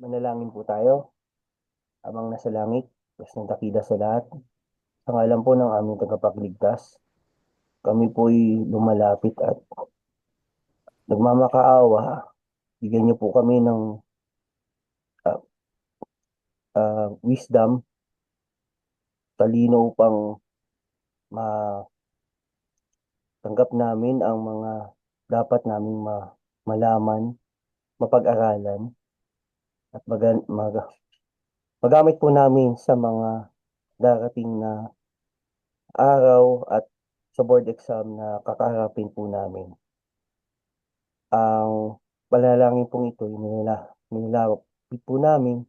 Manalangin po tayo habang nasa langit, Diyos ng dakila sa lahat. Sa ngalan po ng aming tagapagligtas, kami po'y lumalapit at nagmamakaawa. Bigyan niyo po kami ng ah, wisdom, talino upang matanggap namin ang mga dapat naming malaman, mapag-aralan, at magamit po namin sa mga darating na araw at sa board exam na kakaharapin po namin. Ang panalangin pong ito, nilalapit po namin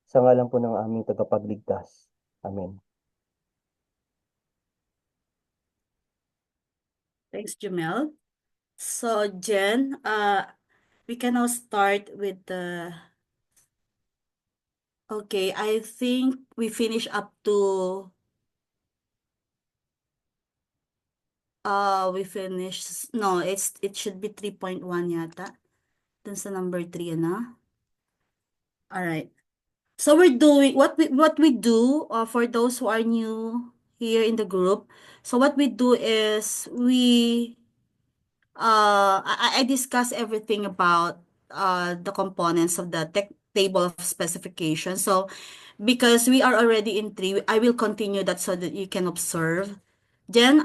sa ngalan po ng aming tagapagligtas. Amen. Thanks, Jamel. So, Jen, we can now start with the. Okay, I think we finish up to. We finish. No, it should be 3.1 yata. Dun sa number 3, ano? All right. So we're doing what we do for those who are new here in the group. So what we do is I discuss everything about the components of the table of specification. So because we are already in 3, I will continue that so that you can observe. Jen,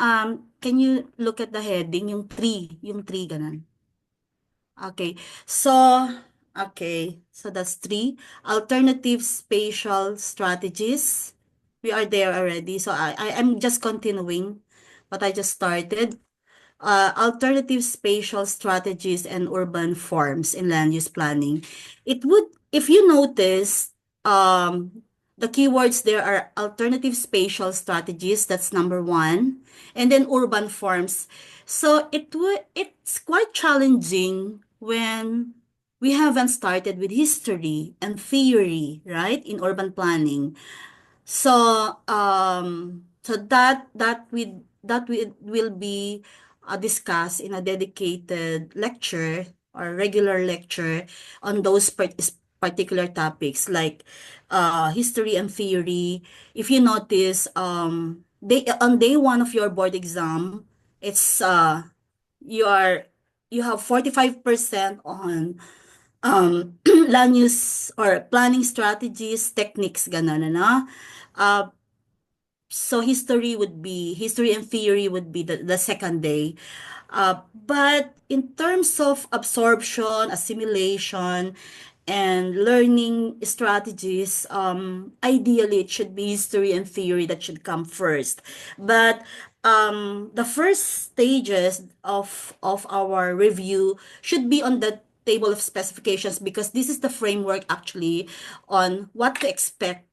can you look at the heading, yung 3 ganun. Okay. So that's 3. Alternative spatial strategies. We are there already. So I am just continuing what I just started. Alternative spatial strategies and urban forms in land use planning. It would, if you notice, the keywords there are alternative spatial strategies, that's number 1, and then urban forms. So it's quite challenging when we haven't started with history and theory, right, in urban planning. So that will be discussed in a dedicated lecture or regular lecture on those particular topics like history and theory. If you notice, they on day 1 of your board exam, it's you have 45% on land use or planning strategies, techniques, gano'n, ano? Uh, so history and theory would be the second day. But in terms of absorption, assimilation, and learning strategies, ideally it should be history and theory that should come first. But the first stages of our review should be on the table of specifications because this is the framework actually on what to expect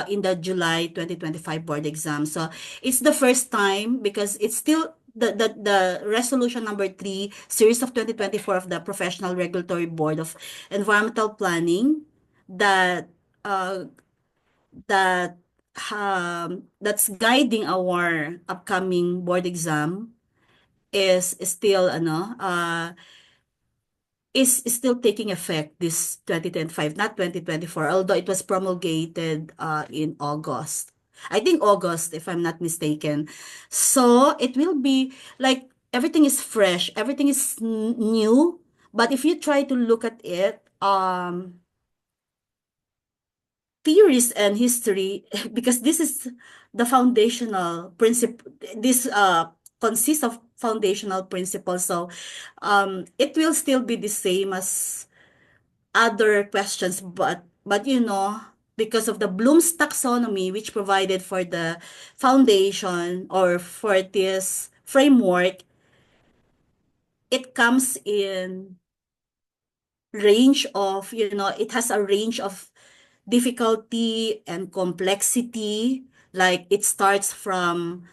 in the July 2025 board exam. So it's the first time because it's still the resolution number 3 series of 2024 of the Professional Regulatory Board of Environmental Planning that uh, that that's guiding our upcoming board exam is still is still taking effect this 2025, not 2024, although it was promulgated in August. I think August, if I'm not mistaken. So it will be like everything is fresh, everything is new. But if you try to look at it, theories and history, because this is the foundational principle, this consists of foundational principles. So it will still be the same as other questions, but because of the Bloom's taxonomy, which provided for the foundation or for this framework, it comes in range of, it has a range of difficulty and complexity. Like it starts from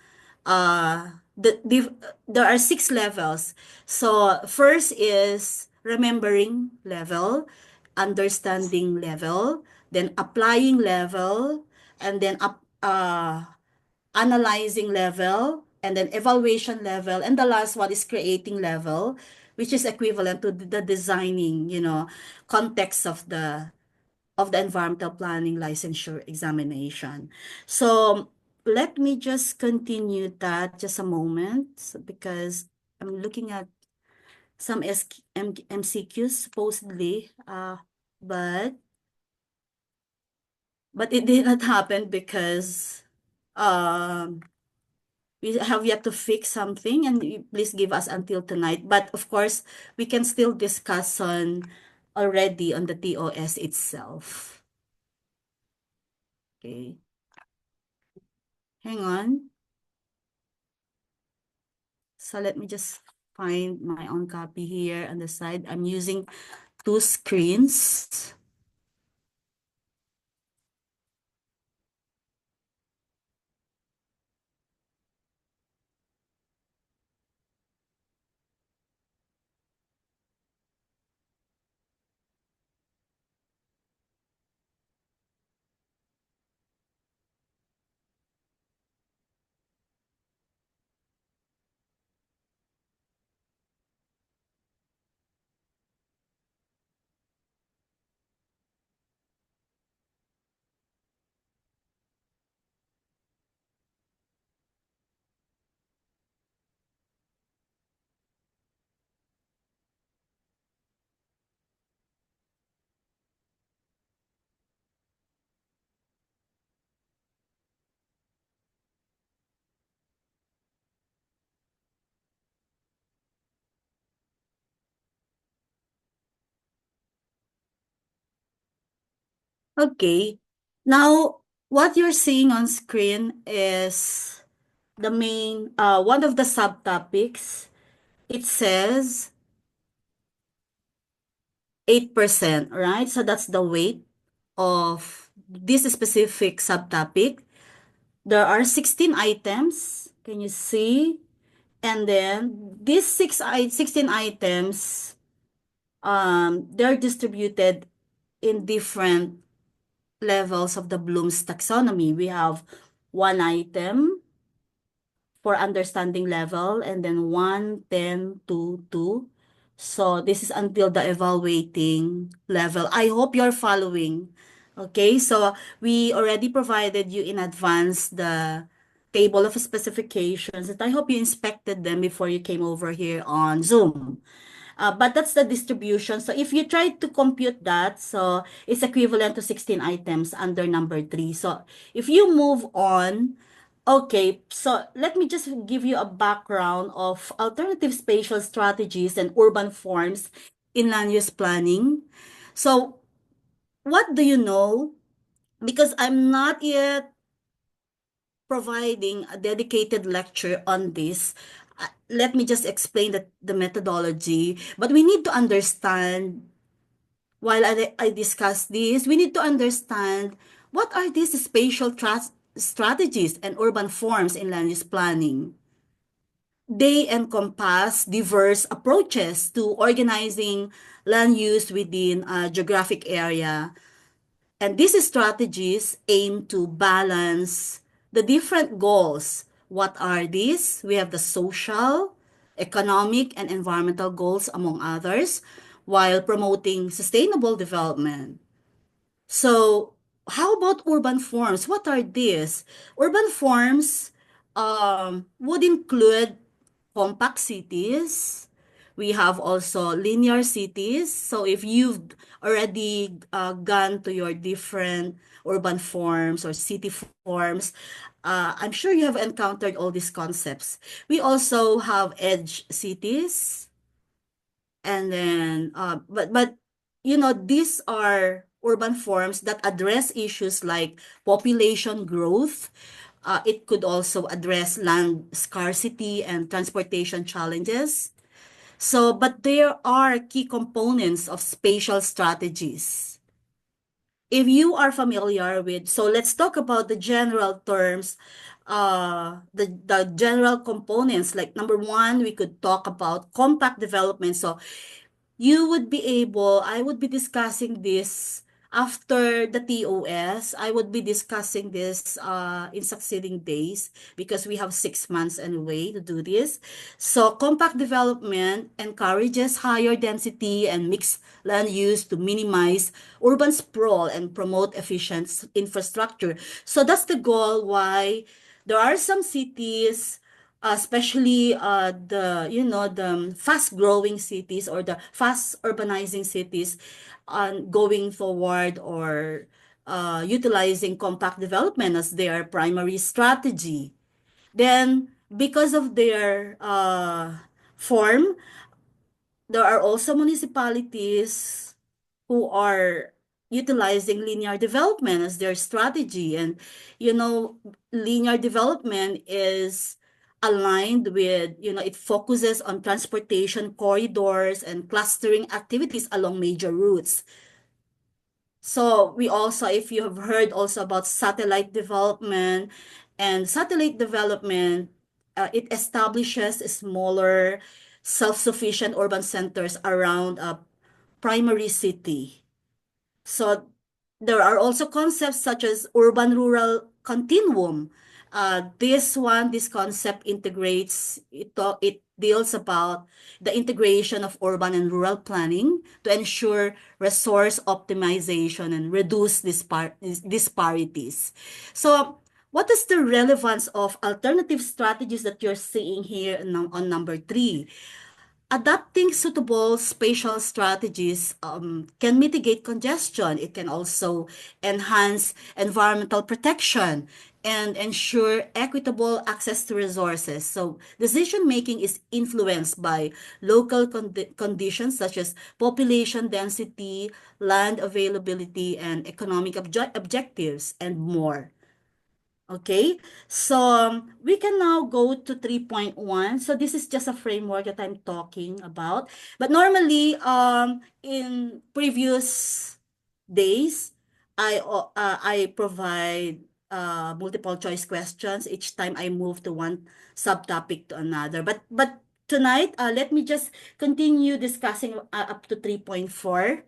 there are 6 levels. So first is remembering level, understanding level, then applying level, and then analyzing level, and then evaluation level, and the last one is creating level, which is equivalent to the designing, context of the environmental planning licensure examination. So let me just continue that just a moment because I'm looking at some MCQs supposedly, but it did not happen because um we have yet to fix something, and please give us until tonight. But of course, we can still discuss on already on the TOS itself. Okay, hang on. So let me just find my own copy here on the side. I'm using two screens. Okay. Now, what you're seeing on screen is the main, one of the subtopics. It says 8%, right? So that's the weight of this specific subtopic. There are 16 items. Can you see? And then these 16 items, they're distributed in different levels of the Bloom's taxonomy. We have one item for understanding level, and then 1, 10, 2, 2. So this is until the evaluating level. I hope you're following. Okay, so we already provided you in advance the table of specifications, and I hope you inspected them before you came over here on Zoom. But that's the distribution. So if you try to compute that, so it's equivalent to 16 items under number 3. So if you move on, okay, so let me just give you a background of alternative spatial strategies and urban forms in land use planning. So what do you know? Because I'm not yet providing a dedicated lecture on this. Let me just explain the methodology. But we need to understand, while I discuss this, we need to understand what are these spatial strategies and urban forms in land use planning. They encompass diverse approaches to organizing land use within a geographic area. And these strategies aim to balance the different goals. What are these? We have the social, economic, and environmental goals, among others, while promoting sustainable development. So, how about urban forms? What are these? Urban forms would include compact cities. We have also linear cities. So, if you've already gone to your different urban forms or city forms, I'm sure you have encountered all these concepts. We also have edge cities, and then these are urban forms that address issues like population growth. It could also address land scarcity and transportation challenges. So but there are key components of spatial strategies. If you are familiar with, so let's talk about the general terms, the general components. Like number one, we could talk about compact development. So I would be discussing this after the TOS, I would be discussing this in succeeding days because we have 6 months anyway to do this. So compact development encourages higher density and mixed land use to minimize urban sprawl and promote efficient infrastructure. So that's the goal why there are some cities, especially the fast growing cities or the fast urbanizing cities on going forward or utilizing compact development as their primary strategy. Then, because of their form, there are also municipalities who are utilizing linear development as their strategy. And, you know, linear development is aligned with, it focuses on transportation corridors and clustering activities along major routes. So we also, if you have heard also about satellite development, and satellite development, it establishes smaller, self-sufficient urban centers around a primary city. So there are also concepts such as urban-rural continuum. This concept integrates, it deals about the integration of urban and rural planning to ensure resource optimization and reduce disparities. So what is the relevance of alternative strategies that you're seeing here on number 3? Adapting suitable spatial strategies can mitigate congestion. It can also enhance environmental protection and ensure equitable access to resources. So, decision making is influenced by local conditions such as population density, land availability, and economic objectives, and more. Okay, so we can now go to 3.1. So this is just a framework that I'm talking about. But normally, in previous days, I provide multiple choice questions each time I move to one subtopic to another. But tonight, let me just continue discussing up to 3.4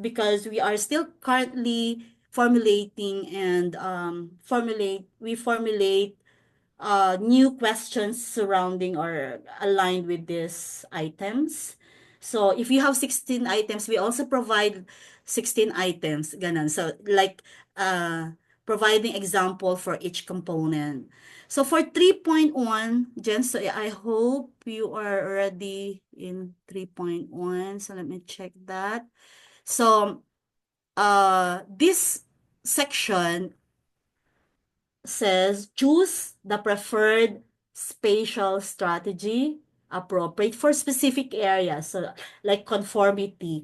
because we are still currently formulating and formulate new questions surrounding or aligned with these items. So if you have 16 items, we also provide 16 items, ganun. So like providing example for each component. So for 3.1, Jen, so I hope you are already in 3.1. So let me check that. So this section says choose the preferred spatial strategy appropriate for specific areas. So like conformity,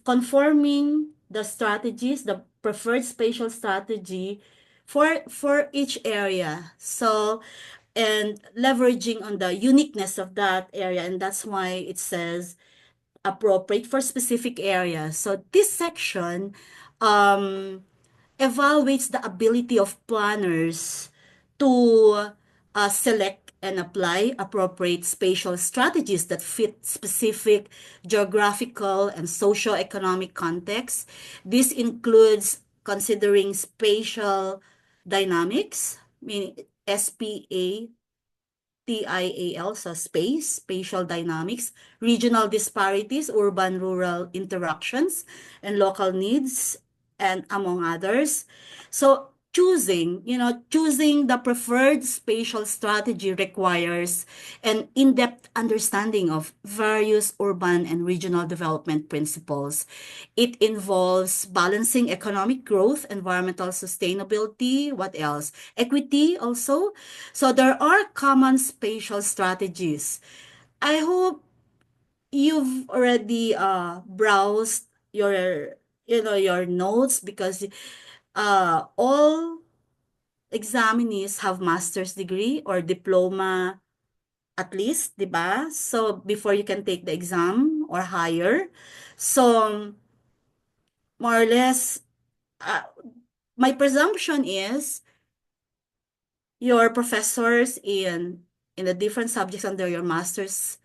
conforming the strategies, the preferred spatial strategy for each area. So and leveraging on the uniqueness of that area, and that's why it says appropriate for specific areas. So this section um evaluates the ability of planners to select and apply appropriate spatial strategies that fit specific geographical and socio-economic contexts. This includes considering spatial dynamics, meaning SPA TIAL, so space, spatial dynamics, regional disparities, urban-rural interactions, and local needs, and among others. So choosing the preferred spatial strategy requires an in-depth understanding of various urban and regional development principles. It involves balancing economic growth, environmental sustainability, what else? Equity also. So there are common spatial strategies. I hope you've already browsed your notes because all examinees have master's degree or diploma at least, 'di ba? So before you can take the exam or higher. So more or less, uh, my presumption is your professors in the different subjects under your master's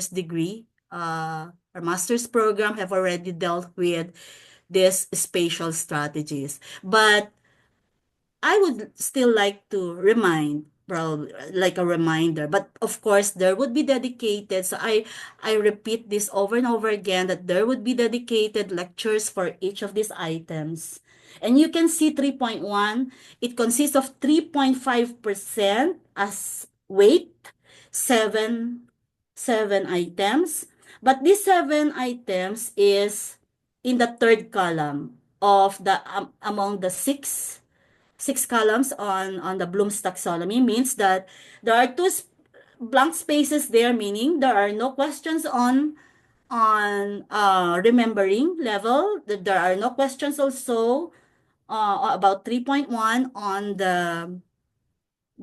degree our master's program have already dealt with these spatial strategies. But I would still like to remind, probably like a reminder, but of course there would be dedicated. So I repeat this over and over again that there would be dedicated lectures for each of these items. And you can see 3.1, it consists of 3.5% as weight, seven seven items. But these seven items is in the third column of the among the six columns on the Bloom's taxonomy, means that there are blank spaces there, meaning there are no questions on remembering level. There are no questions also about 3.1 on the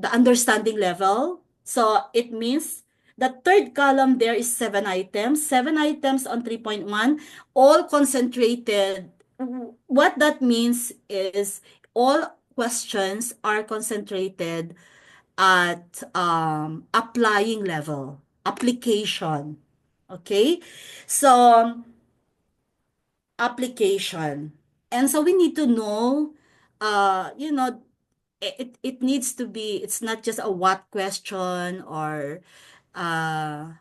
understanding level. So it means the third column there is seven items on 3.1, all concentrated. What that means is all questions are concentrated at applying level, application. Okay? So, application. And so we need to know, you know, it needs to be, it's not just a what question or, uh,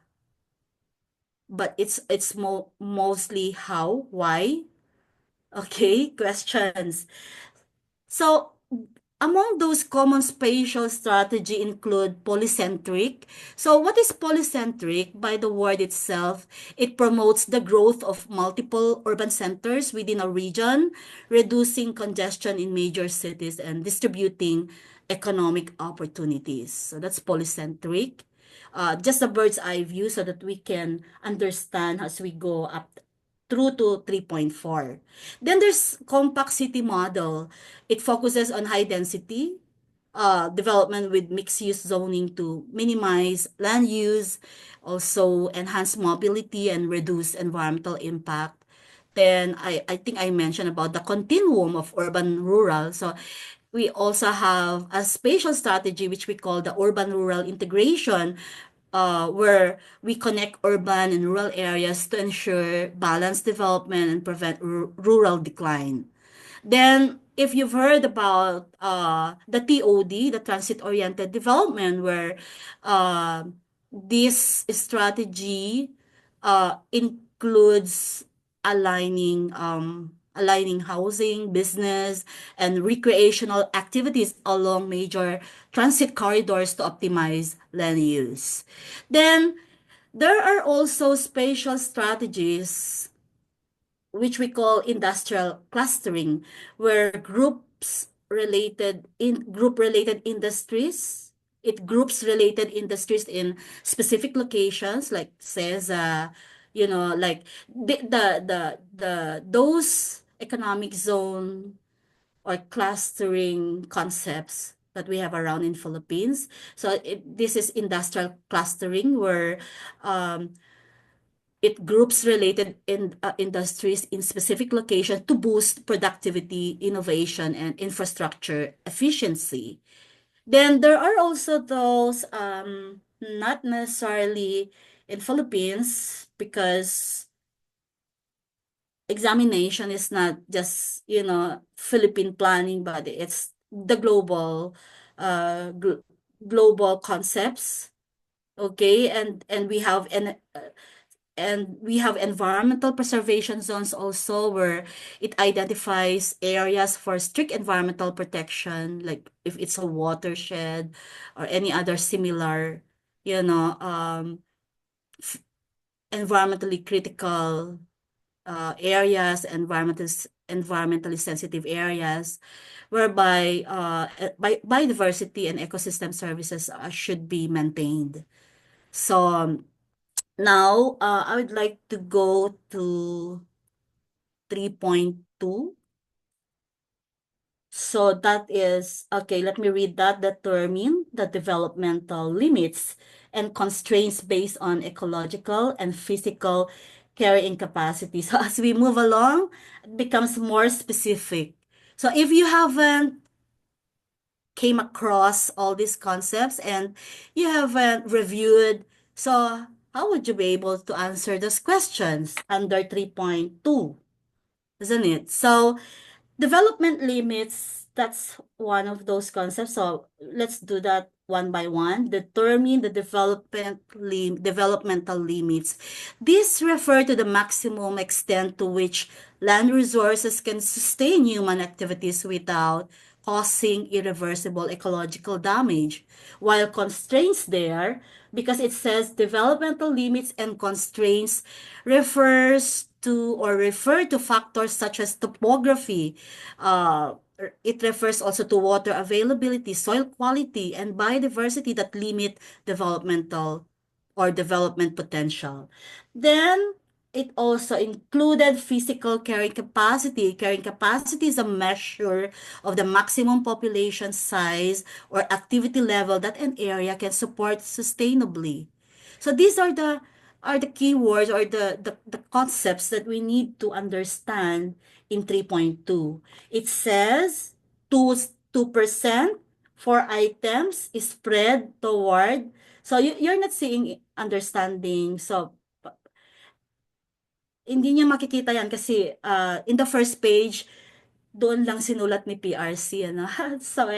but it's mostly how, why, okay, questions. So, among those common spatial strategy include polycentric. So, what is polycentric? By the word itself, it promotes the growth of multiple urban centers within a region, reducing congestion in major cities and distributing economic opportunities. So, that's polycentric. Just a bird's eye view so that we can understand as we go up through to 3.4. Then there's compact city model. It focuses on high density development with mixed use zoning to minimize land use, also enhance mobility and reduce environmental impact. Then I think I mentioned about the continuum of urban rural. So we also have a spatial strategy which we call the urban rural integration, where we connect urban and rural areas to ensure balanced development and prevent rural decline. Then, if you've heard about the TOD, the transit-oriented development, where uh, this strategy includes aligning housing, business, and recreational activities along major transit corridors to optimize land use. Then, there are also spatial strategies which we call industrial clustering, where group related industries. It groups related industries in specific locations, like says, like those economic zone or clustering concepts that we have around in Philippines. So this is industrial clustering, where um, it groups related industries in specific locations to boost productivity, innovation, and infrastructure efficiency. Then there are also those not necessarily in Philippines, because examination is not just, Philippine planning, but it's the global concepts. Okay, and we have environmental preservation zones also, where it identifies areas for strict environmental protection, like if it's a watershed or any other similar, you know, environmentally critical areas, environmentally sensitive areas, whereby biodiversity and ecosystem services should be maintained. So now, I would like to go to 3.2. So that is, okay, let me read that. Determine the developmental limits and constraints based on ecological and physical carrying capacity. So as we move along, it becomes more specific. So if you haven't came across all these concepts and you haven't reviewed, so how would you be able to answer those questions under 3.2, isn't it? So development limits, that's one of those concepts. So let's do that one by one. Determine the developmental limits. These refer to the maximum extent to which land resources can sustain human activities without causing irreversible ecological damage. While constraints there, because it says developmental limits and constraints refers to or refer to factors such as topography. It refers also to water availability, soil quality, and biodiversity that limit developmental or development potential. Then it also included physical carrying capacity. Carrying capacity is a measure of the maximum population size or activity level that an area can support sustainably. So these are the keywords or the concepts that we need to understand in 3.2. It says 2, 2% for items is spread toward. So you're not seeing understanding. So hindi niya makikita yan kasi in the first page, doon lang sinulat ni PRC, ano. So,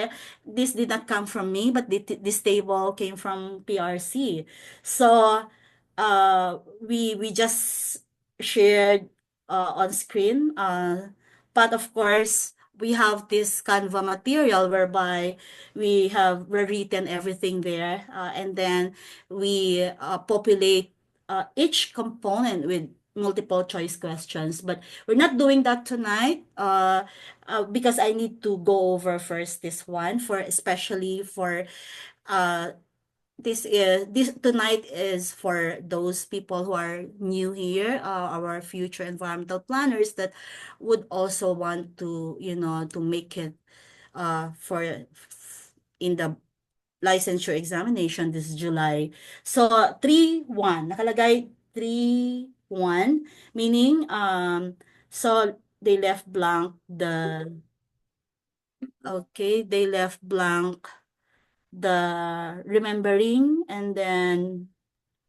this did not come from me, but this table came from PRC. So, we just shared on screen. But of course, we have this Canva material whereby we have rewritten everything there, and then we populate each component with multiple choice questions. But we're not doing that tonight because I need to go over first this one for especially for uh, this tonight is for those people who are new here, our future environmental planners that would also want to, to make it for in the licensure examination this July. So 3-1 nakalagay 3-1 meaning so they left blank the okay, they left blank the remembering and then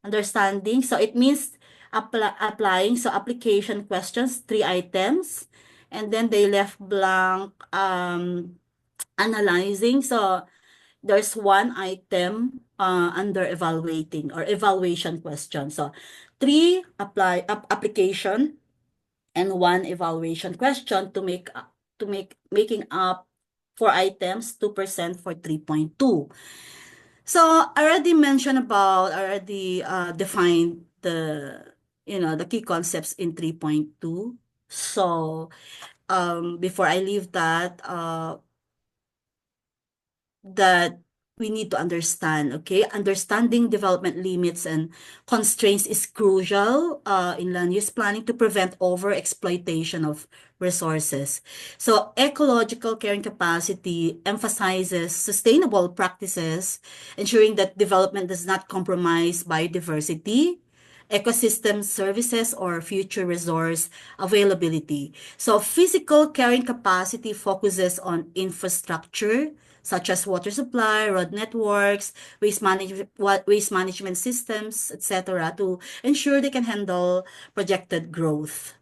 understanding. So it means applying. So application questions, 3 items. And then they left blank analyzing. So there's 1 item under evaluating or evaluation question. So 3 application and 1 evaluation question to make making up 4 items, 2% for 3.2. So I already mentioned about, I already defined the key concepts in 3.2. So before I leave that we need to understand, okay? Understanding development limits and constraints is crucial in land use planning to prevent overexploitation of resources. So ecological carrying capacity emphasizes sustainable practices, ensuring that development does not compromise biodiversity, ecosystem services, or future resource availability. So physical carrying capacity focuses on infrastructure, such as water supply, road networks, waste management systems, etc., to ensure they can handle projected growth.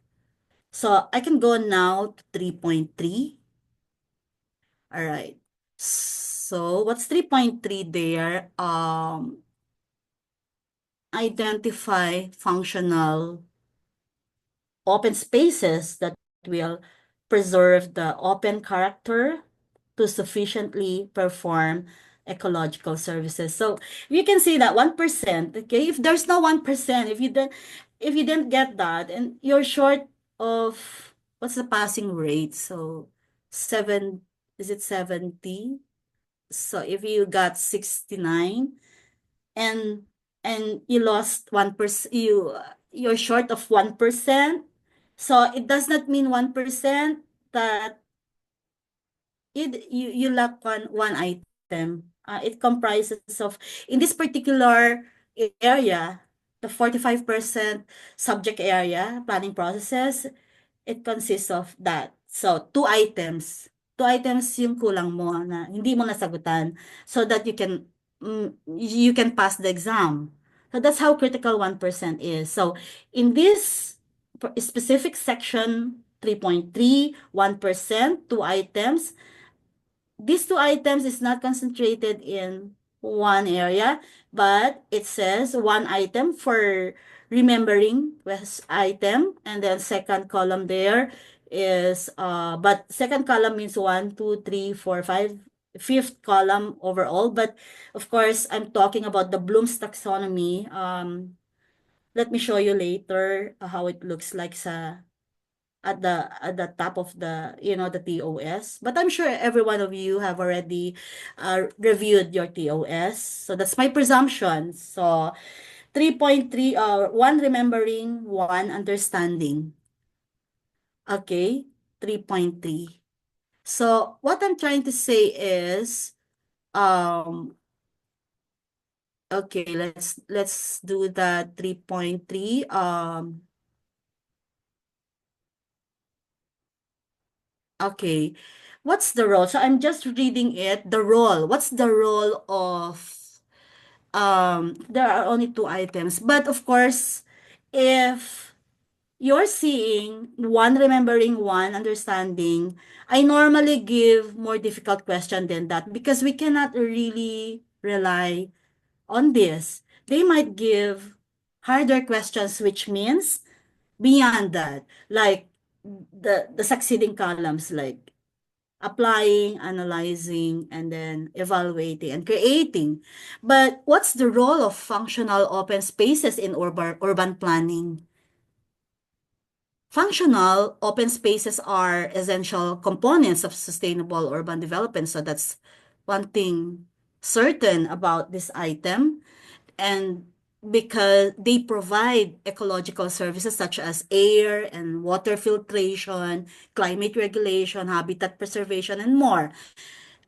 So I can go now to 3.3. All right. So what's 3.3 there? Identify functional open spaces that will preserve the open character to sufficiently perform ecological services. So you can see that 1%, okay? If there's no 1%, if you didn't get that and you're short of what's the passing rate? So 7, is it 70? So if you got 69 and you lost 1%, you're short of 1%. So it does not mean 1% that you lack one item. It comprises of, in this particular area, the 45% subject area, planning processes, it consists of that. So 2 items. 2 items yung kulang mo na hindi mo nasagutan so that you can pass the exam. So that's how critical 1% is. So in this specific section 3.3, 1%, two items, these two items is not concentrated in one area, but it says one item for remembering was item, and then second column there is but second column means one, two, three, four, five, fifth column overall. But of course, I'm talking about the Bloom's taxonomy. Let me show you later how it looks like sa at the top of the the TOS. But I'm sure every one of you have already reviewed your TOS. So that's my presumption. So 3.3, one remembering, one understanding. Okay, 3.3. So what I'm trying to say is, um, okay, let's do the 3.3. Okay. What's the role? So I'm just reading it. The role. What's the role of there are only two items. But of course, if you're seeing one remembering, one understanding, I normally give more difficult question than that because we cannot really rely on this. They might give harder questions, which means beyond that, like the succeeding columns, like applying, analyzing, and then evaluating and creating. But what's the role of functional open spaces in urban planning? Functional open spaces are essential components of sustainable urban development. So that's one thing certain about this item. And because they provide ecological services such as air and water filtration, climate regulation, habitat preservation, and more.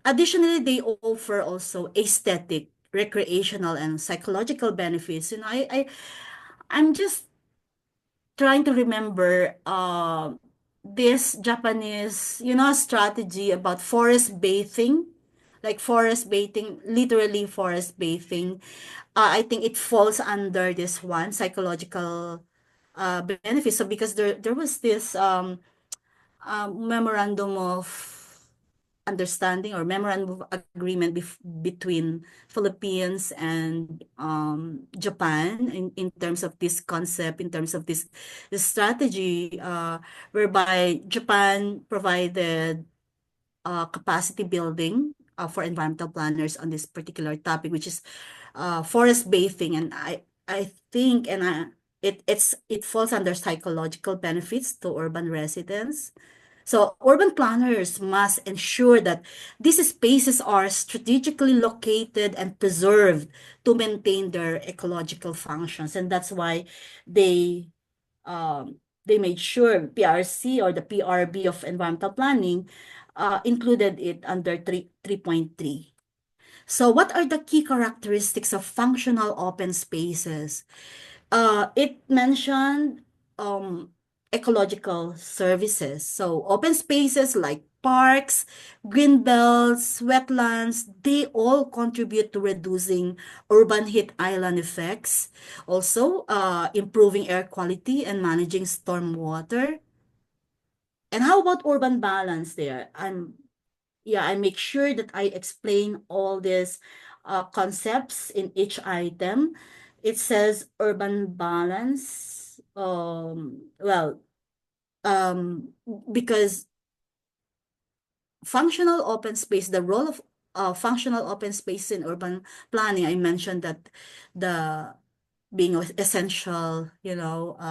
Additionally, they offer also aesthetic, recreational, and psychological benefits. I'm just trying to remember this Japanese, strategy about forest bathing, like forest bathing, literally forest bathing. I think it falls under this one, psychological benefits. So because there was this memorandum of understanding or memorandum of agreement between Philippines and Japan in terms of this concept, in terms of this strategy, whereby Japan provided capacity building for environmental planners on this particular topic, which is forest bathing. And I think it falls under psychological benefits to urban residents. So urban planners must ensure that these spaces are strategically located and preserved to maintain their ecological functions. And that's why they they made sure PRC or the PRB of environmental planning included it under 3.3. So what are the key characteristics of functional open spaces? It mentioned ecological services. So open spaces like parks, green belts, wetlands, they all contribute to reducing urban heat island effects. Also, improving air quality and managing storm water. And how about urban balance there? I make sure that I explain all these concepts in each item. It says urban balance. Um, because functional open space, the role of functional open space in urban planning, I mentioned that the being essential,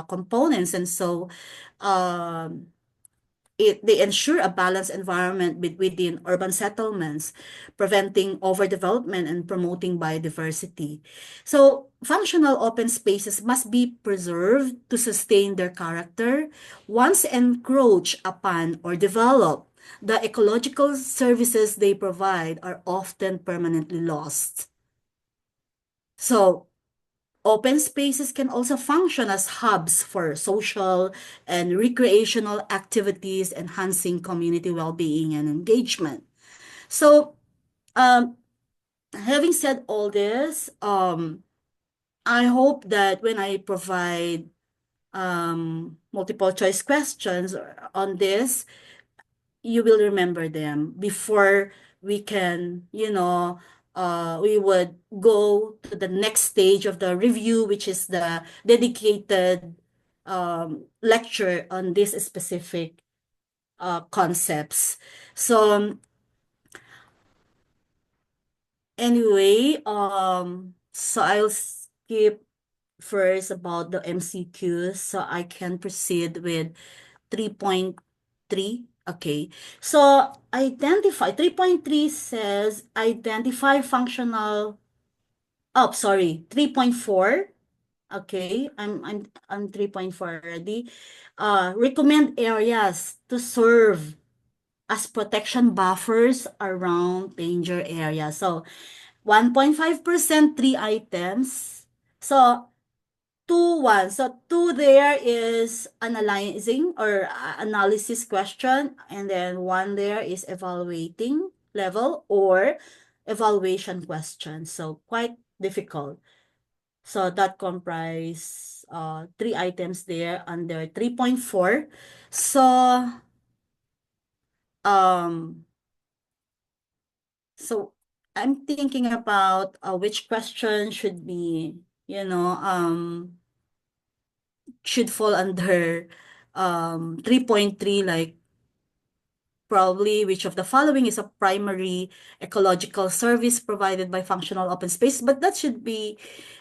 components, and so um, they ensure a balanced environment within urban settlements, preventing overdevelopment and promoting biodiversity. So, functional open spaces must be preserved to sustain their character. Once encroached upon or developed, the ecological services they provide are often permanently lost. So, open spaces can also function as hubs for social and recreational activities, enhancing community well-being and engagement. So, um, having said all this, I hope that when I provide multiple choice questions on this, you will remember them before we can, we would go to the next stage of the review, which is the dedicated lecture on this specific concepts. So anyway, so I'll skip first about the MCQs so I can proceed with 3.3. Okay. So identify 3.3 says identify functional. Oh, sorry. 3.4. Okay. I'm 3.4 already. Recommend areas to serve as protection buffers around danger areas. So 1.5%, three items. So two one. So two there is analyzing or analysis question, and then one there is evaluating level or evaluation question. So quite difficult. So that comprise three items there under 3.4. So um so I'm thinking about which question should be, should fall under 3.3, like probably which of the following is a primary ecological service provided by functional open space, but that should be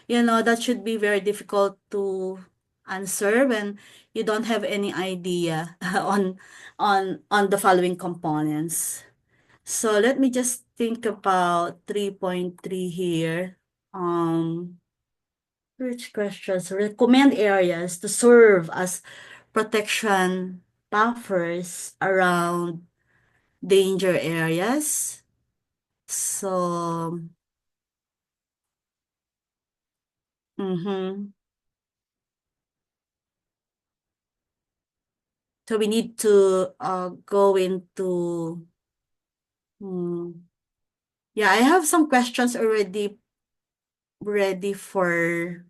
very difficult to answer when you don't have any idea on the following components. So let me just think about 3.3 here. Which questions recommend areas to serve as protection buffers around danger areas. So, mm-hmm. So we need to go into, hmm, yeah, I have some questions already ready for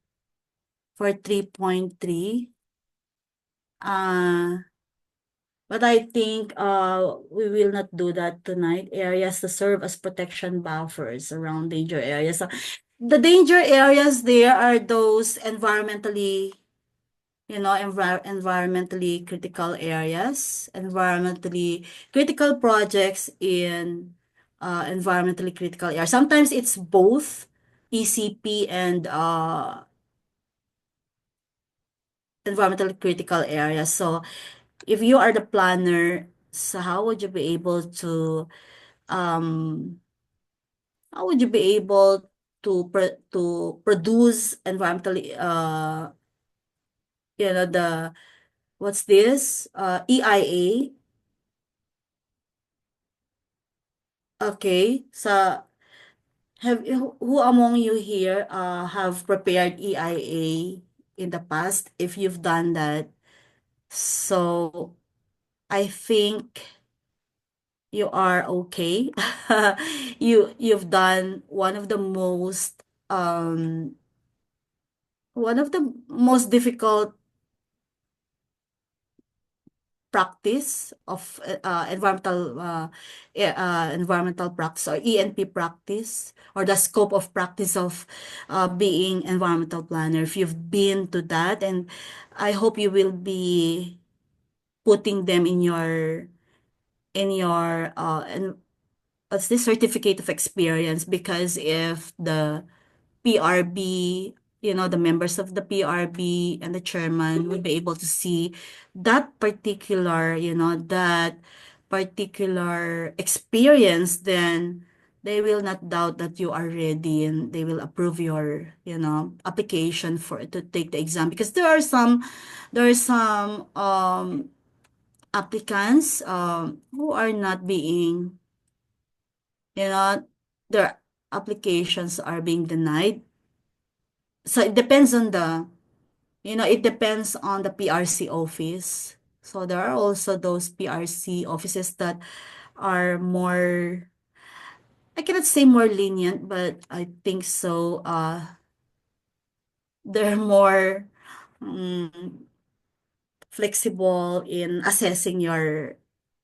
3.3. Uh, but I think we will not do that tonight. Areas to serve as protection buffers around danger areas. So the danger areas there are those environmentally critical areas, environmentally critical projects in environmentally critical areas. Sometimes it's both ECP and environmentally critical areas. So if you are the planner, so um how would you be able to produce environmentally the what's this? EIA. Okay. So who among you here have prepared EIA in the past? If you've done that, so I think you are okay. You've done one of the most difficult practice of environmental practice or ENP practice, or the scope of practice of being environmental planner. If you've been to that, and I hope you will be putting them in your and what's this certificate of experience, because if the PRB, the members of the PRB and the chairman will be able to see that particular experience, then they will not doubt that you are ready, and they will approve your, application for to take the exam, because there are some applicants who are not being, you know, their applications are being denied. So it depends on the PRC office. So there are also those PRC offices that are more, I cannot say more lenient, but I think so. they're more mm, flexible in assessing your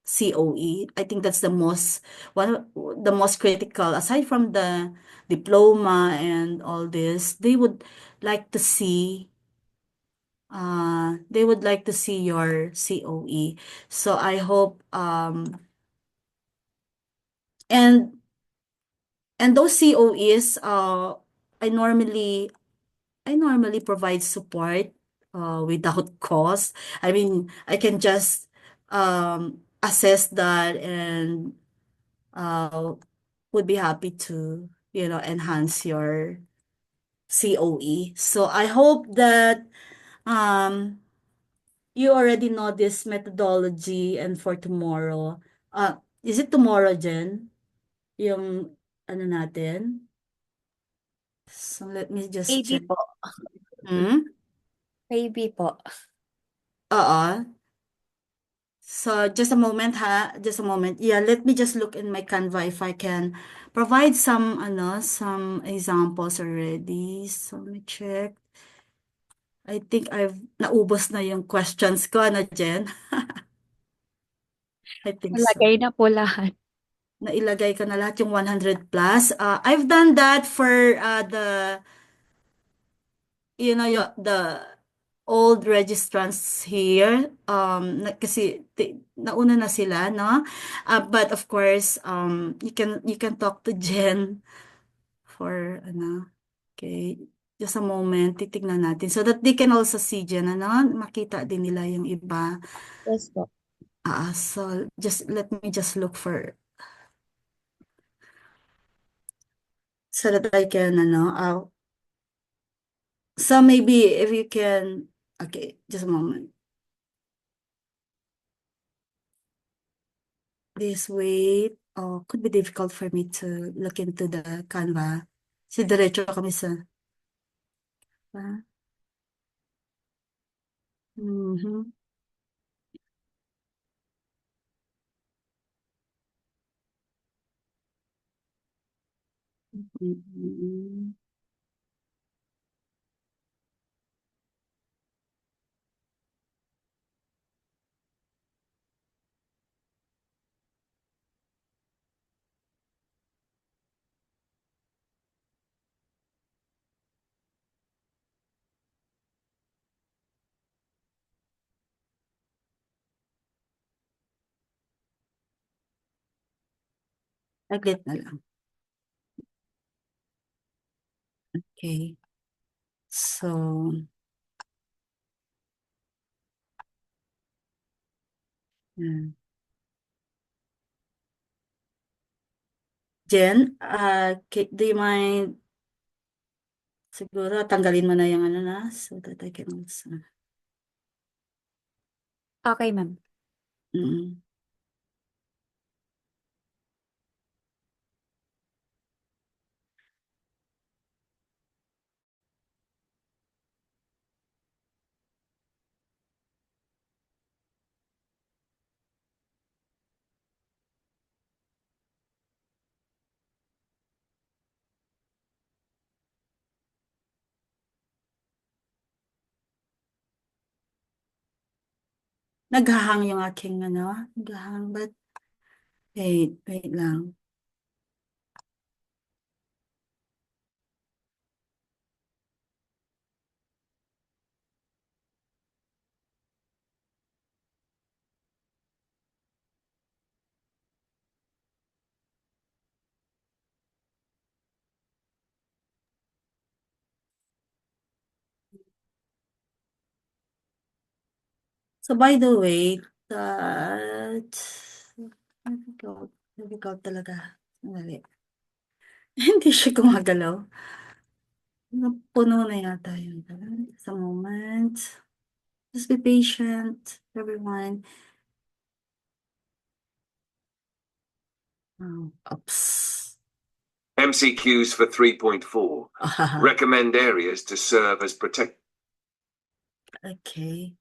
COE. I think that's the most the most critical. Aside from the diploma and all this, like to see they would like to see your COE. So I hope and those COEs I normally I normally provide support without cost. I mean, I can just assess that and uh, would be happy to, enhance your COE. So I hope that um, you already know this methodology and for tomorrow. Is it tomorrow, Jen? Yung ano natin? So let me just Maybe check. po. Hmm? Maybe po. Oo. So just a moment ha, just a moment. Yeah, let me just look in my Canva if I can provide some examples already. So let me check. I think naubos na yung questions ko, ano, Jen? I think so. Nalagay na po lahat. Nailagay ko na lahat yung 100 plus. I've done that for the old registrants here. Kasi nauna na sila, no? But of course, you can talk to Jen for okay. Just a moment, titignan natin so that they can also see Jen, makita din nila yung iba. Yes po. So just let me just look for so that I can so maybe if you can, okay, just a moment. This way, could be difficult for me to look into the Canva. Kasi diretso kami sa, ah, mhm, mhm. Saglit na lang. Okay. So, hmm. Jen, do you mind, siguro tanggalin mo na yung so that I can also, Okay, ma'am. mm. Naghahang yung aking naghahang, but, wait lang. So by the way, that difficult talaga. Sandali. Hindi siya gumagalaw. Napuno na yata yun. Sa moment. Just be patient, everyone. Oops. MCQs for 3.4. Recommend areas to serve as protect. Okay.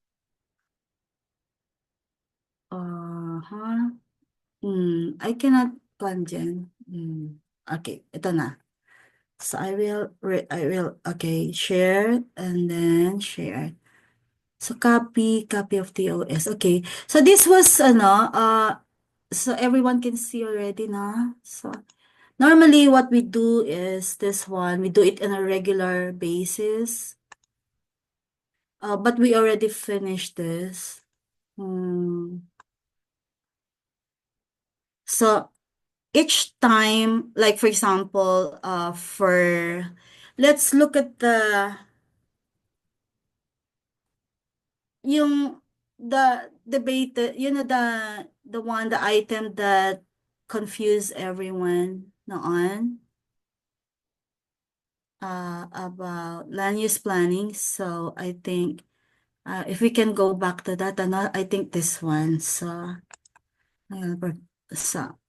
I cannot plan dyan. Okay, ito na. So I will, okay, share and then share. So copy of TOS. Okay. So this was, so everyone can see already na. So normally what we do is this one. We do it on a regular basis. But we already finished this. So each time, like for example, let's look at yung the debate, the item that confused everyone noon, about land use planning. So I think, if we can go back to that, I think this one. So,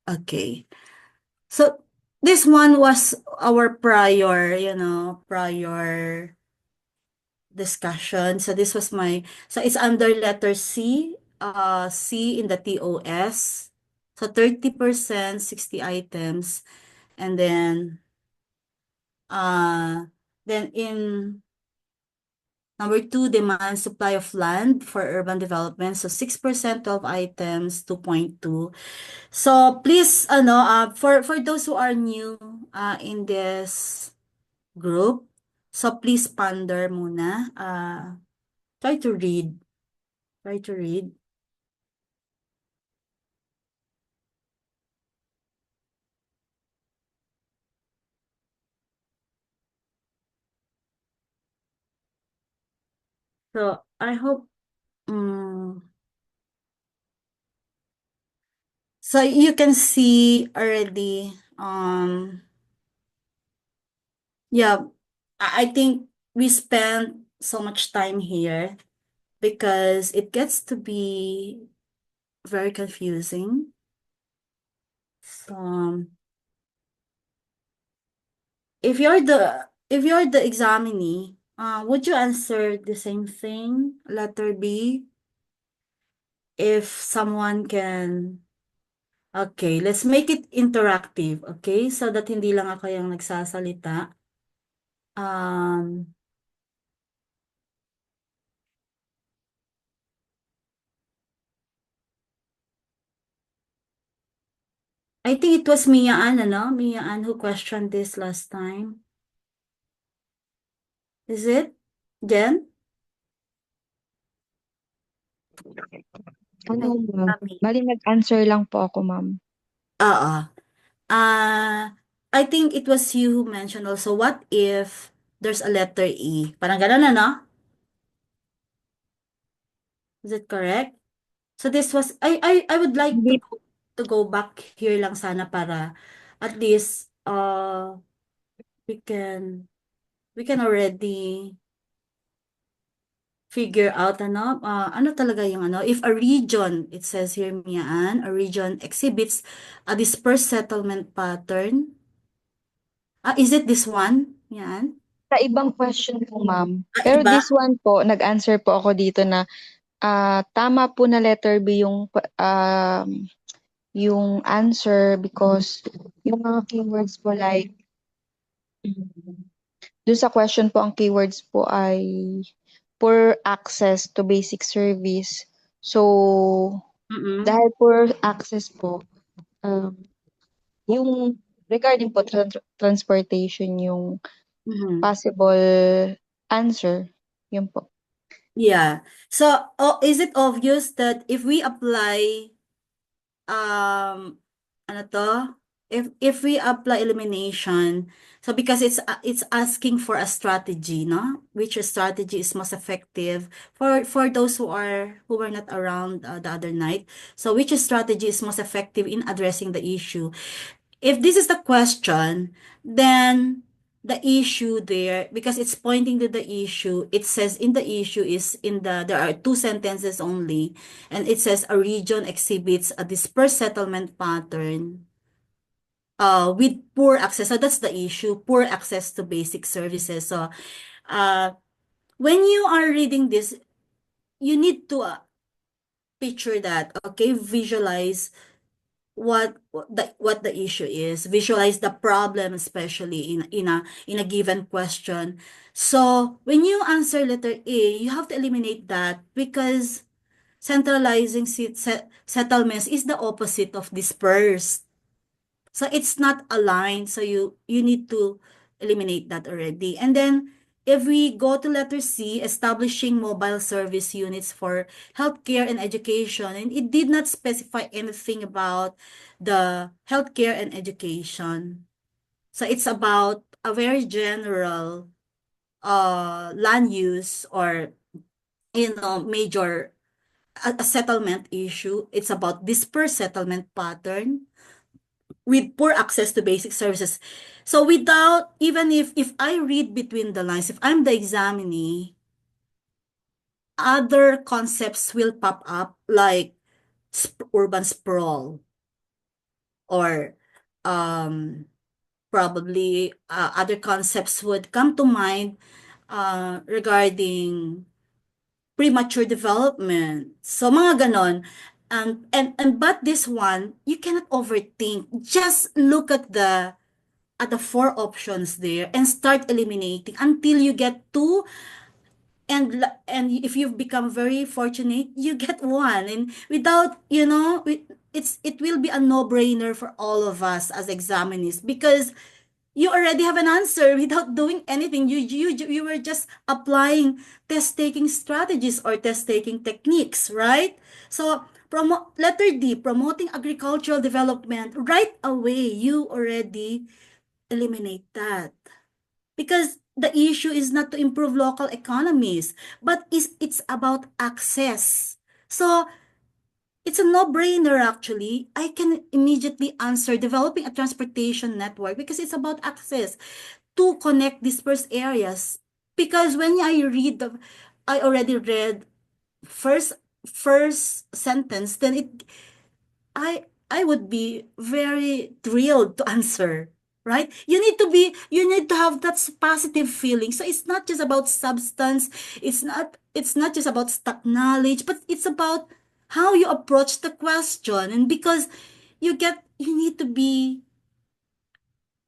okay. So this one was our prior discussion. So this was so it's under letter C, C in the TOS. So 30%, 60 items. And then in number 2, demand supply of land for urban development. So 6%, 12 items, 2.2. So please, for those who are new in this group, so please ponder muna. Try to read. Try to read. So I hope, so you can see already, yeah, I think we spent so much time here because it gets to be very confusing. So if you're the examinee, would you answer the same thing, letter B? If someone can, okay, let's make it interactive, okay? So that hindi lang ako yung nagsasalita. I think it was Mia Ann who questioned this last time. Is it, Jen? Ano, ma'am? Mami. Bali, nag-answer lang po ako, ma'am. Oo. I think it was you who mentioned also, what if there's a letter E? Parang gano'n, Is it correct? So this was, I would like Hindi, to go back here lang sana para at least, we can already figure out, ano talaga yung if a region, it says here, Mian, a region exhibits a dispersed settlement pattern. Is it this one, Mian? sa ibang question po, ma'am. Pero Iba? this one po, nag-answer po ako dito na tama po na letter B yung answer because yung mga keywords po like dun sa question po ang keywords po ay poor access to basic service. So, dahil poor access po, yung regarding po transportation yung possible answer, yun po. Yeah. So, is it obvious that if we apply, ano to? If we apply elimination, so because it's asking for a strategy, no? Which strategy is most effective for those who were not around the other night. So which strategy is most effective in addressing the issue? If this is the question, then the issue there, because it's pointing to the issue, it says in the issue there are 2 sentences only, and it says a region exhibits a dispersed settlement pattern with poor access. So that's the issue, poor access to basic services. So when you are reading this, you need to picture that, okay? Visualize what the issue is, visualize the problem, especially in a given question. So when you answer letter A, you have to eliminate that because centralizing settlements is the opposite of dispersed. So it's not aligned. So you need to eliminate that already. And then if we go to letter C, establishing mobile service units for healthcare and education, and it did not specify anything about the healthcare and education. So it's about a very general land use or major a settlement issue. It's about dispersed settlement pattern with poor access to basic services. So without, even if I read between the lines, if I'm the examinee, other concepts will pop up like urban sprawl or probably other concepts would come to mind regarding premature development. So mga ganon. But this one, you cannot overthink. Just look at the four options there and start eliminating until you get two, and if you've become very fortunate, you get one. And without, it will be a no-brainer for all of us as examinees because you already have an answer without doing anything. You were just applying test-taking strategies or test-taking techniques, right? So letter D, promoting agricultural development. Right away, you already eliminate that. Because the issue is not to improve local economies, but it's about access. So it's a no-brainer actually. I can immediately answer developing a transportation network because it's about access to connect dispersed areas. Because when I already read first sentence, then I would be very thrilled to answer, right? You need to have that positive feeling. So it's not just about substance, it's not just about stock knowledge, but it's about how you approach the question. And because you need to be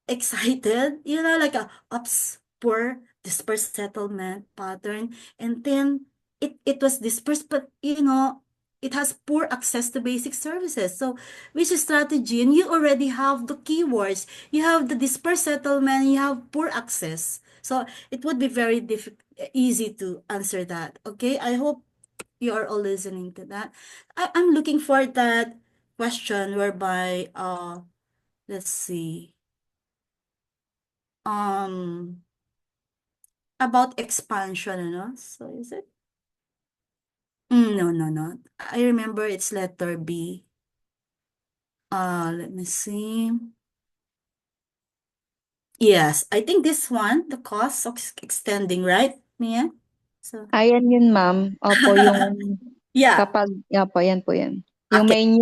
excited, like a ups, poor, dispersed settlement pattern. And then it was dispersed, but it has poor access to basic services. So which is strategy? And you already have the keywords. You have the dispersed settlement, you have poor access. So it would be very easy to answer that. Okay, I hope you are all listening to that. I'm looking for that question whereby let's see. Um, about expansion, So is it? No, no, no. I remember it's letter B. Let me see. Yes, I think this one, the cost of extending, right, Mia? So, Ayan yun, ma'am. Opo, yung yeah. opo, yan po yan. Yung Okay. may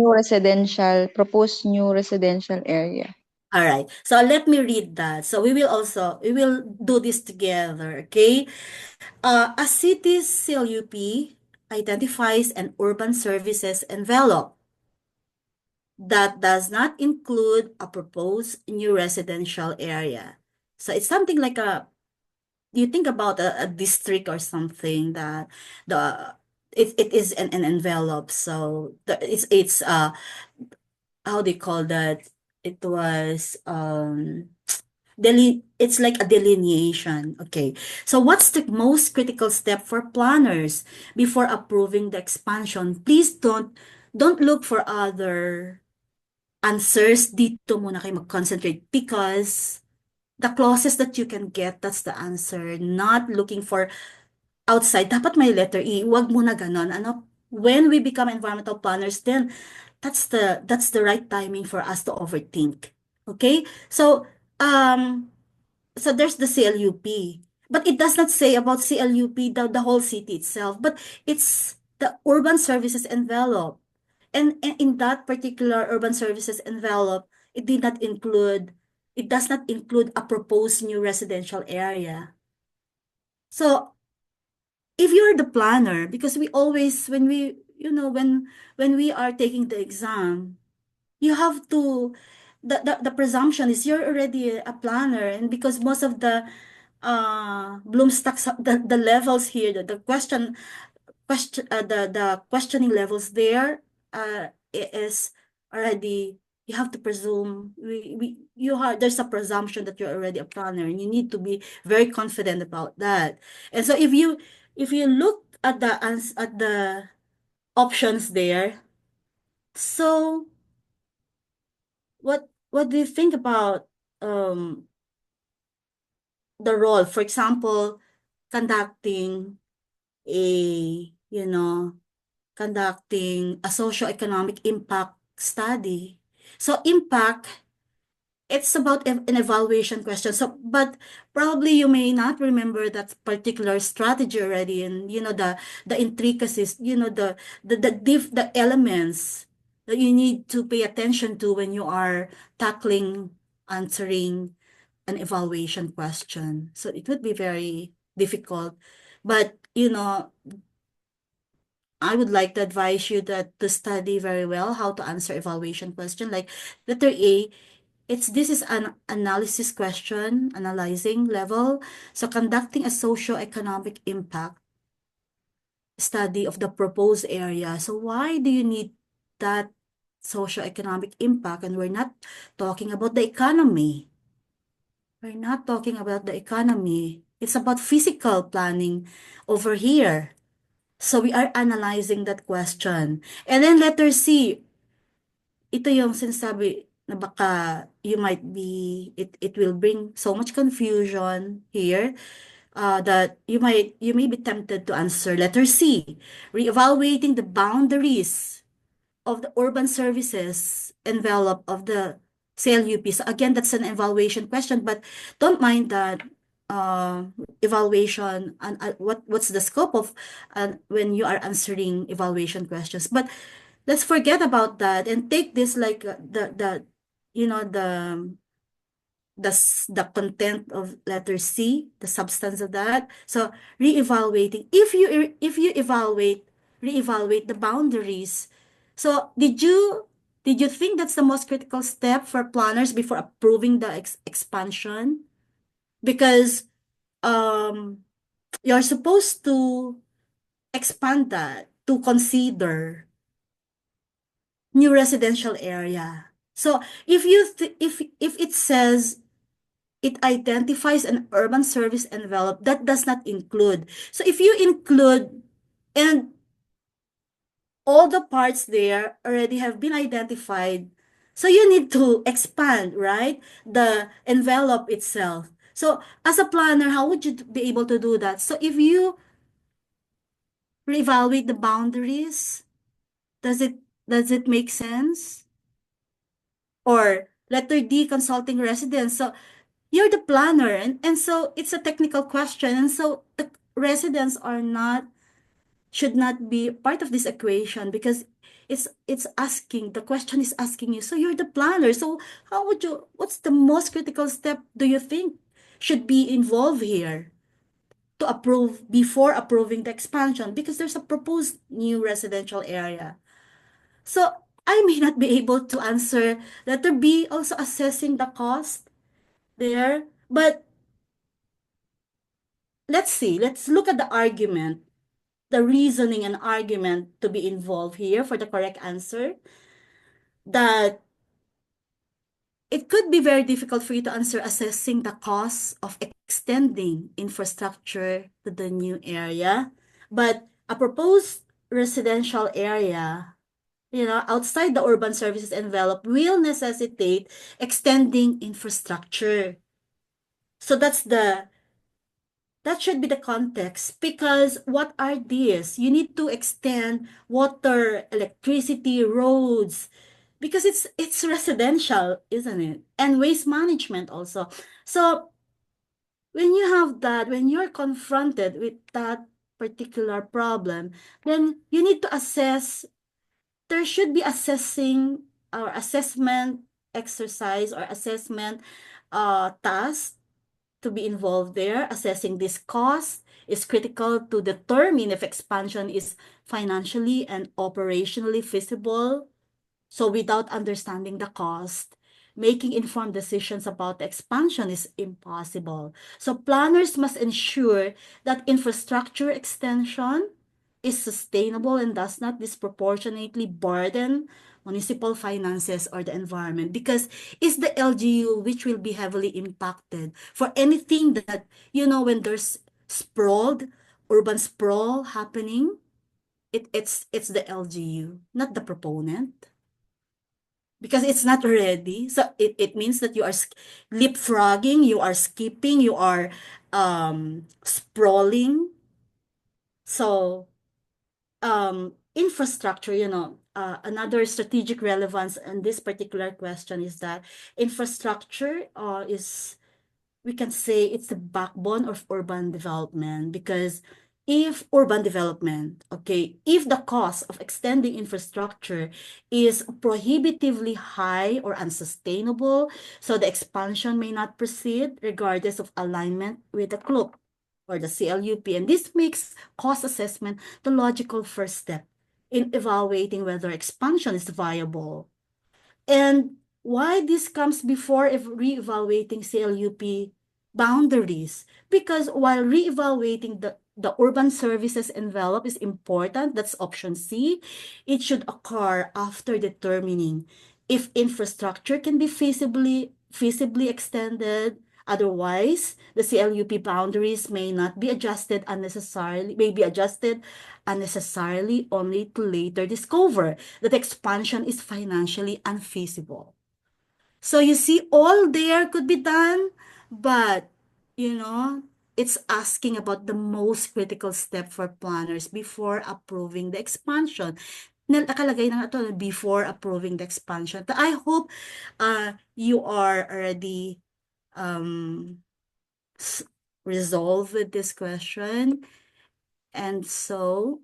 proposed new residential area. All right. So let me read that. So we will do this together, okay? A city's CLUP identifies an urban services envelope that does not include a proposed new residential area. So it's something like you think about a district or something that it is an envelope. So it's how do you call that? It was it's like a delineation. Okay. So what's the most critical step for planners before approving the expansion? Please don't look for other answers. Dito muna kayo mag-concentrate because the closest that you can get, that's the answer. Not looking for outside. Dapat may letter E. Wag muna ganon. When we become environmental planners, then that's the right timing for us to overthink. Okay? So there's the CLUP. But it does not say about CLUP, the whole city itself, but it's the urban services envelope. And in that particular urban services envelope, it does not include a proposed new residential area. So if you're the planner, because we always, when we are taking the exam, you have to, the presumption is you're already a planner, and because most of the Bloomstack, the levels here, the questioning levels there is already, you have to presume, there's a presumption that you're already a planner, and you need to be very confident about that. And so if you look at the options there, so what do you think about the role, for example, conducting a, conducting a socioeconomic impact study. So impact, it's about an evaluation question. So, but probably you may not remember that particular strategy already, and the intricacies, the elements that you need to pay attention to when you are answering an evaluation question. So it would be very difficult, but I would like to advise you that to study very well how to answer evaluation question. Like letter A, this is an analysis question, analyzing level. So conducting a socio-economic impact study of the proposed area. So why do you need that socio-economic impact? And we're not talking about the economy. We're not talking about the economy. It's about physical planning over here. So we are analyzing that question. And then letter C, ito yung sinasabi na baka it will bring so much confusion here that you may be tempted to answer letter C, reevaluating the boundaries of the urban services envelope of the CLUP. So again, that's an evaluation question, but don't mind that evaluation and what's the scope of when you are answering evaluation questions. But let's forget about that and take this like the you know the content of letter C, the substance of that. So reevaluating. If you reevaluate the boundaries. So did you think that's the most critical step for planners before approving the expansion? Because you're supposed to expand that to consider new residential area. So if if it says it identifies an urban service envelope, that does not include. So if you include, and all the parts there already have been identified, so you need to expand, right? The envelope itself. So as a planner, how would you be able to do that? So if you reevaluate the boundaries, does it make sense? Or letter D, consulting residents. So you're the planner, and so it's a technical question, and so the residents should not be part of this equation, because it's asking, the question is asking you, so you're the planner, so what's the most critical step do you think should be involved here to approve before approving the expansion, because there's a proposed new residential area. So I may not be able to answer letter B, also assessing the cost there, but let's look at the argument, the reasoning and argument to be involved here for the correct answer, that it could be very difficult for you to answer assessing the cost of extending infrastructure to the new area, but a proposed residential area, outside the urban services envelope will necessitate extending infrastructure. So that should be the context, because what are these? You need to extend water, electricity, roads, because it's residential, isn't it? And waste management also. So when you have that, when you're confronted with that particular problem, then you need to assess, there should be assessment exercise or assessment task to be involved there. Assessing this cost is critical to determine if expansion is financially and operationally feasible. So without understanding the cost, making informed decisions about the expansion is impossible. So planners must ensure that infrastructure extension is sustainable and does not disproportionately burden municipal finances or the environment, because it's the LGU which will be heavily impacted for anything that, when there's sprawled, urban sprawl happening, it's the LGU, not the proponent, because it's not ready. So it means that you are leapfrogging, you are skipping, you are sprawling. So infrastructure, another strategic relevance in this particular question is that infrastructure is, we can say, it's the backbone of urban development, because if urban development, okay, if the cost of extending infrastructure is prohibitively high or unsustainable, so the expansion may not proceed regardless of alignment with the CLUP or the CLUP. And this makes cost assessment the logical first step in evaluating whether expansion is viable. And why this comes before re-evaluating CLUP boundaries? Because while re-evaluating the urban services envelope is important, that's option C, it should occur after determining if infrastructure can be feasibly extended. Otherwise, the CLUP boundaries may be adjusted unnecessarily, only to later discover that expansion is financially unfeasible. So you see, all there could be done, but it's asking about the most critical step for planners before approving the expansion. Nakalagay na nga ito, before approving the expansion. I hope you are already resolved with this question. And so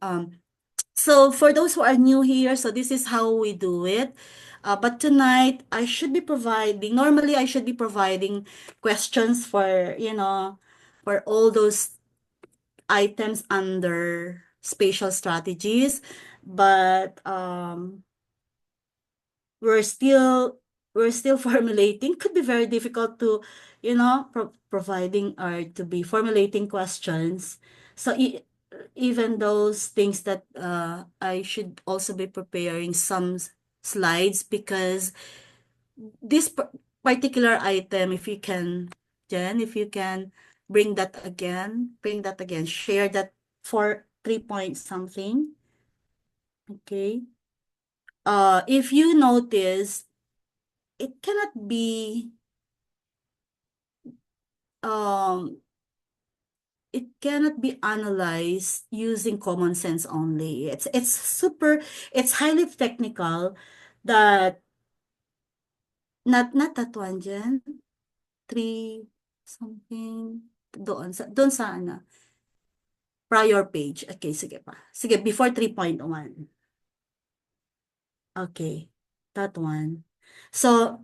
for those who are new here, so this is how we do it. But tonight, normally I should be providing questions for, for all those items under spatial strategies. But we're still formulating. Could be very difficult to, providing or to be formulating questions. So even those things that I should also be preparing some slides, because this particular item, if you can, Jen, if you can bring that again, share that for 3 point something. Okay. If you notice, it cannot be analyzed using common sense only. It's highly technical, that not that one dyan. 3 something doon sa prior page. Okay, sige pa. Sige, before 3.1. Okay, that one. So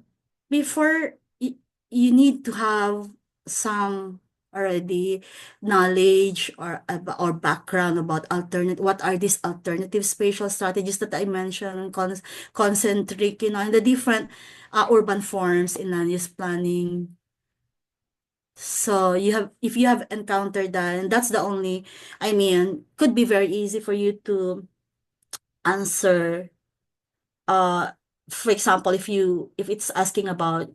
before, you need to have some already knowledge or background about what are these alternative spatial strategies that I mentioned, concentric, and the different urban forms in land use planning. So if you have encountered that, and that's the only, could be very easy for you to answer. For example, if it's asking about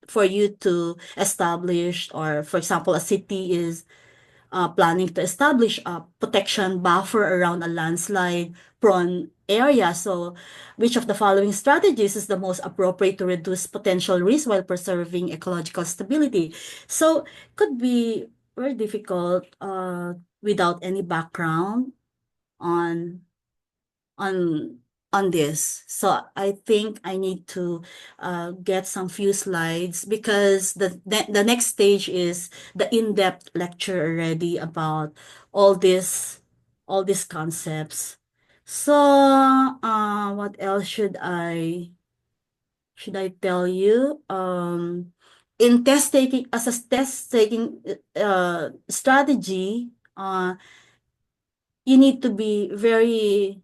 for you to establish, or for example, a city is planning to establish a protection buffer around a landslide prone area. So which of the following strategies is the most appropriate to reduce potential risk while preserving ecological stability? So could be very difficult without any background on this. So I think I need to get some few slides, because the next stage is the in-depth lecture already about all these concepts. So what else should I tell you? In test taking, as a test taking strategy, you need to be very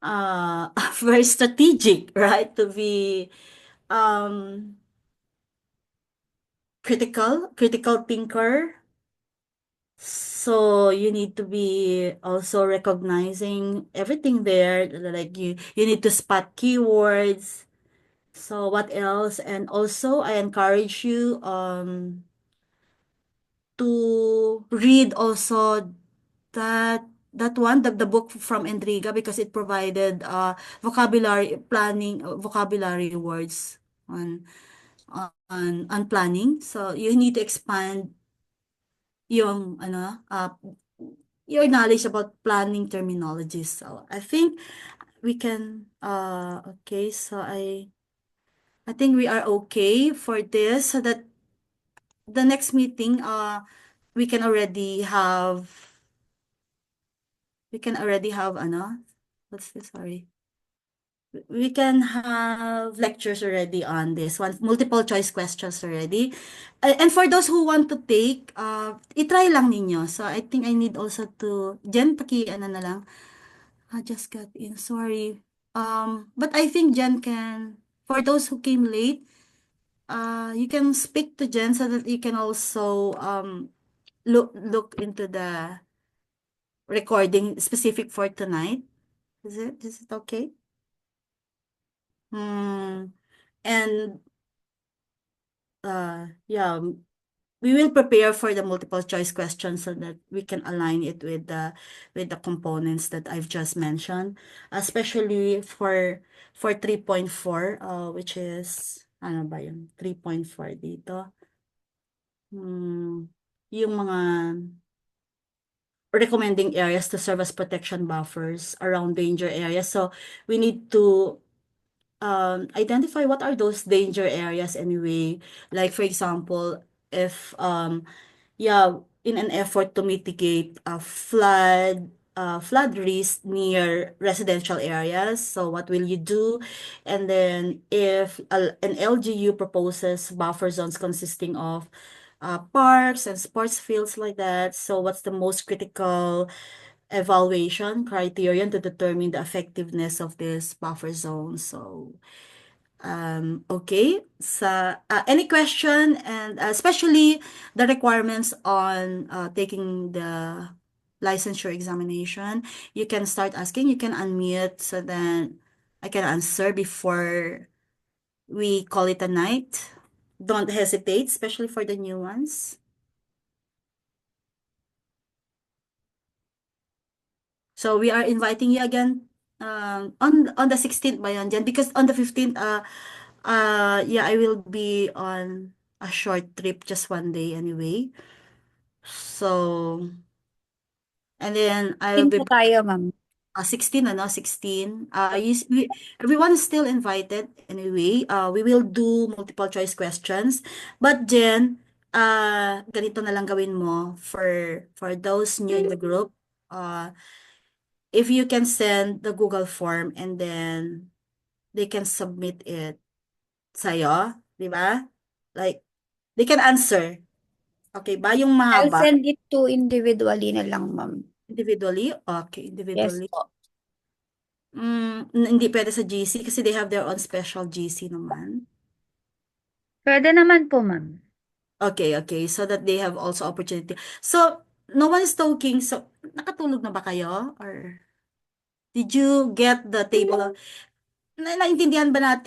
very strategic, right? To be um critical thinker. So you need to be also recognizing everything there, like you need to spot keywords. So what else? And also I encourage you to read also that the book from Endriga, because it provided vocabulary planning, vocabulary words on on planning. So you need to expand yung your knowledge about planning terminologies. So I think we can okay, so I think we are okay for this, so that the next meeting we can already have what's this, sorry, we can have lectures already on this one, multiple choice questions already. And for those who want to take, itry lang ninyo. So I think I need also to, Jen, ano na lang. I just got in, sorry. But I think Jen can, for those who came late, you can speak to Jen so that you can also look into the recording specific for tonight. Is it okay? And yeah, we will prepare for the multiple choice questions so that we can align it with the components that I've just mentioned, especially for 3.4, which is ano ba yun? 3.4 dito. Yung mga recommending areas to serve as protection buffers around danger areas. So we need to identify what are those danger areas anyway. Like for example, if yeah, in an effort to mitigate flood risk near residential areas. So what will you do? And then if an LGU proposes buffer zones consisting of parks and sports fields like that, so what's the most critical evaluation criterion to determine the effectiveness of this buffer zone? So okay, so any question, and especially the requirements on taking the licensure examination, you can start asking, you can unmute so then I can answer before we call it a night. Don't hesitate, especially for the new ones. So we are inviting you again on the 16th ba yun, Jen? Because on the 15th, yeah, I will be on a short trip, just one day anyway. So, and then I will Tin be po tayo, ma'am. 16, ano, 16. Everyone is still invited anyway. We will do multiple choice questions. But Jen, ganito na lang gawin mo for those new in the group. If you can send the Google form and then they can submit it sa'yo, di ba? Like, they can answer. Okay ba? Yung I'll mahaba, send it to individually na lang, ma'am. individually? Okay, Yes individually. po. Hindi pwede sa GC kasi they have their own special GC naman. Pwede naman po, ma'am. Okay, okay. So that they have also opportunity. So, no one is talking. So, nakatulog na ba kayo? Or did you get the table? Naintindihan ba natin